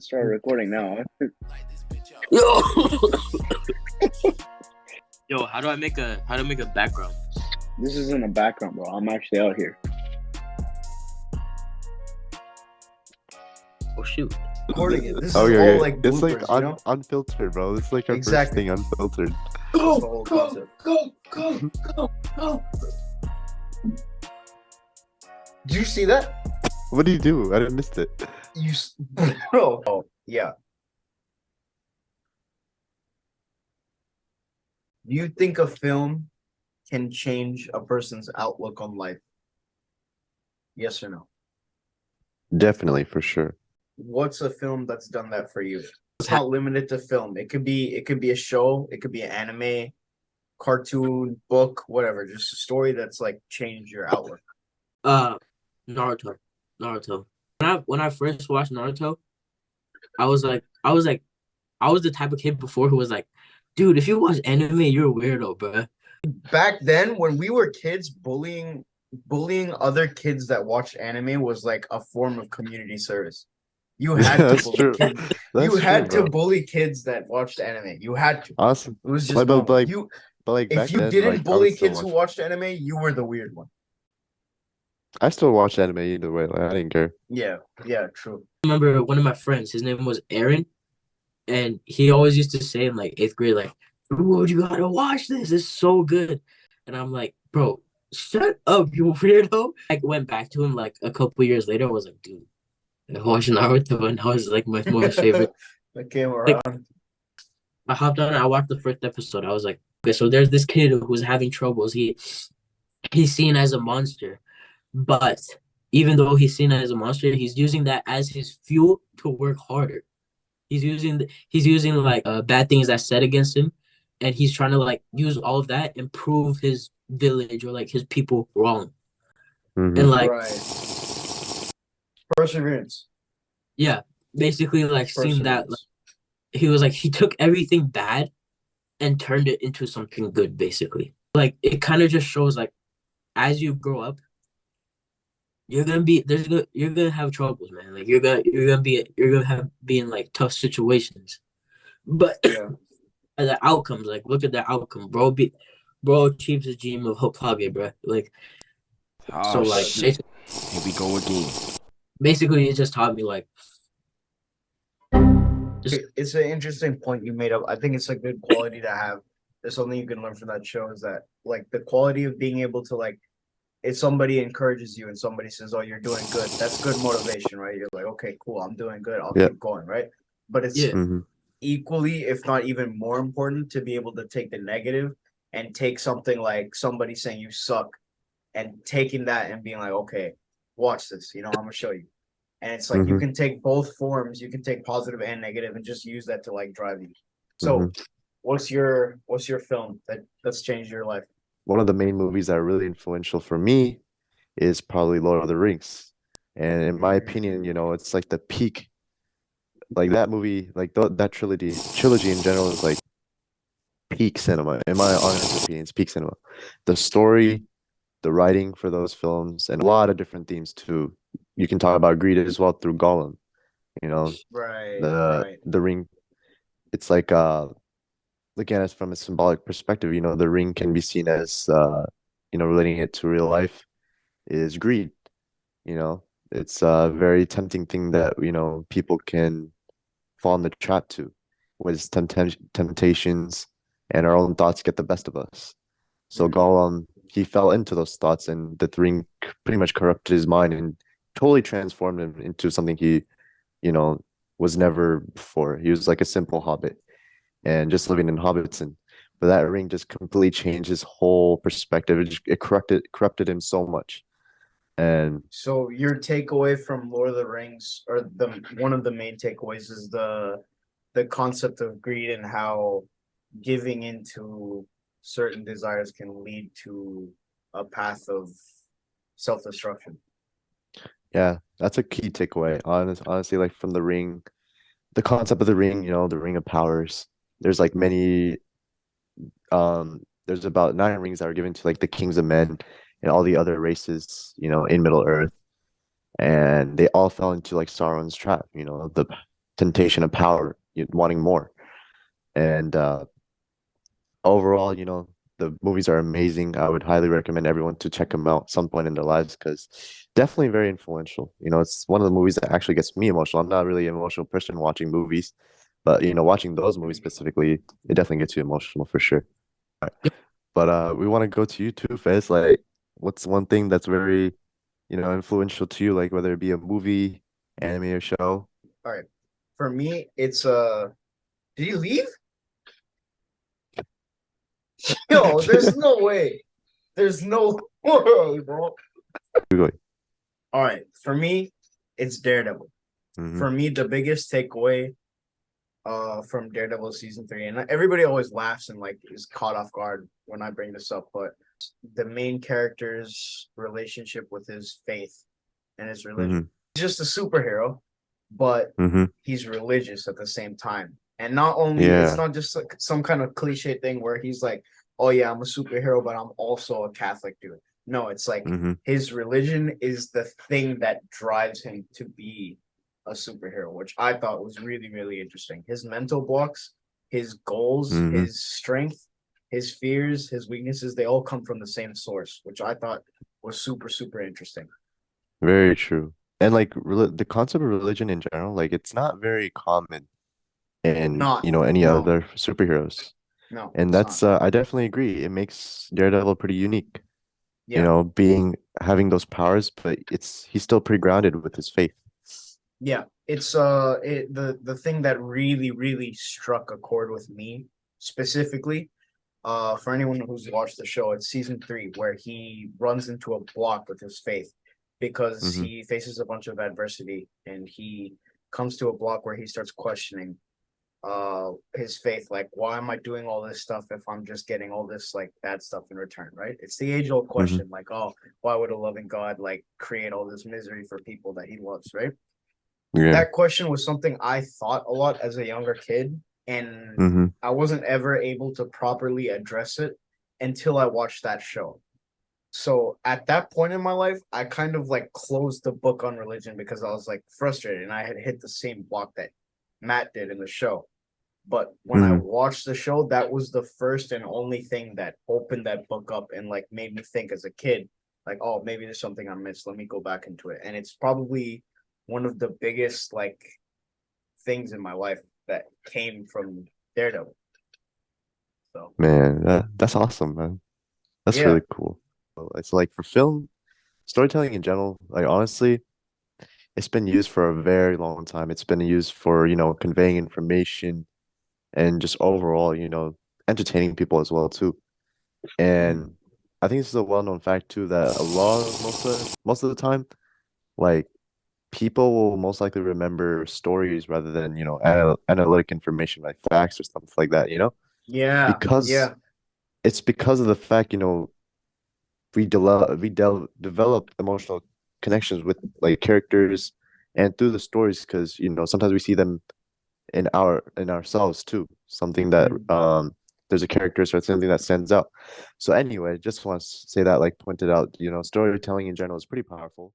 Start recording now. Yo, yo, how do I make a background? This isn't a background, bro. I'm actually out here. Oh shoot. Recording it. This is Okay, all okay. like It's like bloopers, you know? unfiltered, bro. It's like our first Exactly. thing unfiltered. That's the whole concept. Go. Did you see that? What do you do? I missed it. Bro. Oh, yeah. Do you think a film can change a person's outlook on life? Yes or no? Definitely, for sure. What's a film that's done that for you? It's not limited to film. It could be a show, it could be an anime, cartoon, book, whatever. Just a story that's like changed your outlook. Naruto. When I first watched Naruto, I was the type of kid before who was like, dude, if you watch anime, you're a weirdo, bro. Back then, when we were kids, bullying other kids that watched anime was like a form of community service. You had to That's bully true. kids. That's You had true, to bro. bully kids that watched anime. You had to. Awesome. It was just Like, normal. but like If back you then, didn't like I would bully still kids who watch. watched anime, you were the weird one. I still watch anime either way. Like I didn't care. Yeah, true. I remember one of my friends, his name was Aaron, and he always used to say in like eighth grade, like, "Dude, you gotta watch this. It's so good." And I'm like, "Bro, shut up, you weirdo." I went back to him like a couple years later. I was like, "Dude, I watched Naruto, and that was like my most favorite." That came Like, around. I hopped on and I watched the first episode. I was like, "Okay, so there's this kid who's having troubles. He's seen as a monster, but even though he's seen as a monster, he's using that as his fuel to work harder. He's using like bad things that's said against him, and he's trying to like use all of that and prove his village or like his people wrong. And like, Right. Perseverance. yeah, basically like seeing that like, Perseverance. he took everything bad and turned it into something good. Basically, like it kind of just shows like as you grow up, you're gonna have troubles, man. Like you're gonna have be in like tough situations, but Yeah. the outcomes, like look at the outcome, bro achieves the dream of Hokage, bro. Like so, Oh like shit! Here we go again. basically, it just taught me like It's an interesting point you made up. I think it's a good quality to have. There's something you can learn from that show is that like the quality of being able to like if somebody encourages you and somebody says, "Oh, you're doing good," that's good motivation, right? You're like, "Okay, cool, I'm doing good. I'll Yeah. keep going," right? But it's yeah, hmm equally, if not even more important, to be able to take the negative and take something like somebody saying you suck and taking that and being like, "Okay, watch this. I'm gonna show you." And it's like you hmm can take both forms. You can take positive and negative, and just use that to like drive you. hmm So, what's your film that's changed your life? One of the main movies that are really influential for me is probably Lord of the Rings. And in my opinion, it's like the peak. Like that movie, like that trilogy in general is like peak cinema. In my honest opinion, it's peak cinema. The story, the writing for those films, and a lot of different themes too. You can talk about greed as well through Gollum. You know, Right, the right. the ring. It's like looking at it from a symbolic perspective. The ring can be seen as relating it to real life is greed. You know, it's a very tempting thing that people can fall in the trap to, was temptations and our own thoughts get the best of us. So Gollum, he fell into those thoughts, and the ring pretty much corrupted his mind and totally transformed him into something he, you know, was never before. He was like a simple hobbit and just living in Hobbiton. But that ring just completely changed his whole perspective. It corrupted him so much. And So your takeaway from Lord of the Rings, or the one of the main takeaways, is the concept of greed and how giving into certain desires can lead to a path of self-destruction. yeah, that's a key takeaway. Honestly, like from the ring, the concept of the ring, the ring of powers. There's like many there's about 9 rings that are given to like the kings of men and all the other races, in Middle Earth. And they all fell into like Sauron's trap, the temptation of power, wanting more. And overall, the movies are amazing. I would highly recommend everyone to check them out some point in their lives because definitely very influential. It's one of the movies that actually gets me emotional. I'm not really an emotional person watching movies, but watching those movies specifically, it definitely gets you emotional for sure. But we want to go to you too, Fez. Like, what's one thing that's very, influential to you, like whether it be a movie, anime, or show? All right. For me, it's did he leave? Yo, there's no way. There's no way, bro. All right. For me, it's Daredevil. Mhm. For me, the biggest takeaway from Daredevil season 3, and everybody always laughs and like is caught off guard when I bring this up, but the main character's relationship with his faith and his religion. He's just a superhero, but he's religious at the same time. And not only it's not just like some kind of cliche thing where he's like, oh yeah, I'm a superhero, but I'm also a Catholic dude. No, it's like his religion is the thing that drives him to be a superhero, which I thought was really, really interesting. His mental blocks, his goals, his strength, his fears, his weaknesses, they all come from the same source, which I thought was super, super interesting. Very true. And like the concept of religion in general, like it's not very common in Not, any no, other superheroes. no, And it's that's not. I definitely agree. It makes Daredevil pretty unique. Yeah, Having those powers, but he's still pretty grounded with his faith. yeah. It's the thing that really, really struck a chord with me specifically. For anyone who's watched the show, it's season 3 where he runs into a block with his faith because he faces a bunch of adversity and he comes to a block where he starts questioning his faith, like why am I doing all this stuff if I'm just getting all this like bad stuff in return, right? It's the age old question, like, oh, why would a loving God like create all this misery for people that he loves, right? Yeah. That question was something I thought a lot as a younger kid, and I wasn't ever able to properly address it until I watched that show. So at that point in my life, I kind of like closed the book on religion because I was like frustrated and I had hit the same block that Matt did in the show. But when I watched the show, that was the first and only thing that opened that book up and like made me think as a kid, like, oh, maybe there's something I missed. Let me go back into it. And it's probably one of the biggest like things in my life that came from Daredevil. So Man, that's awesome, man. That's yeah, really cool. It's like for film, storytelling in general, like honestly, it's been used for a very long time. It's been used for, conveying information and just overall, entertaining people as well too. And I think this is a well-known fact too that most of the time, like people will most likely remember stories rather than, analytic information like facts or stuff like that, yeah, because yeah, it's because of the fact, we develop emotional connections with like characters and through the stories because sometimes we see them in ourselves too, something that there's a character or something that stands out. So anyway, just want to say that, like, pointed out, storytelling in general is pretty powerful.